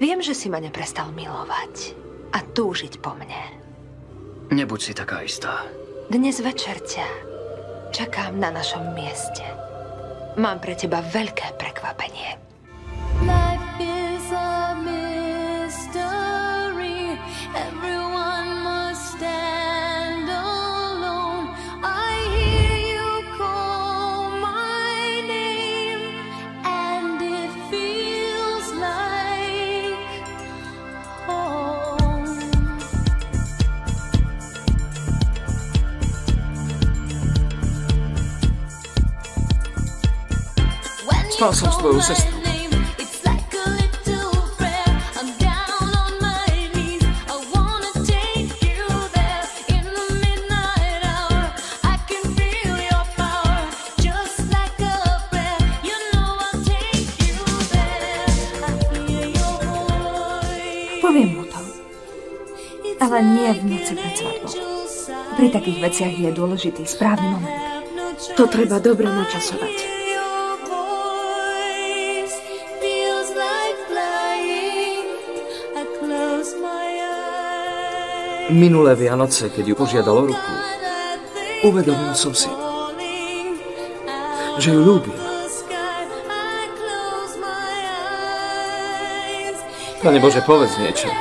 Viem, že si ma neprestal milovať a túžiť po mne. Nebuď si taká istá. Dnes večer ťa čakám na našom mieste. Mám pre teba veľké prekvapenie. Life is a mystery. Everyone must stand alone. I hear you call my name, and it feels like home. Spal som s tvojou sestrou. Poviem mu to. Ale nie v noci pred svadbou. Pri takých veciach je dôležitý správny moment. To treba dobre načasovať. Minulé Vianoce, keď ju požiadal o ruku, uvedomil som si, že ju ľúbim. Pane Bože, povedz niečo.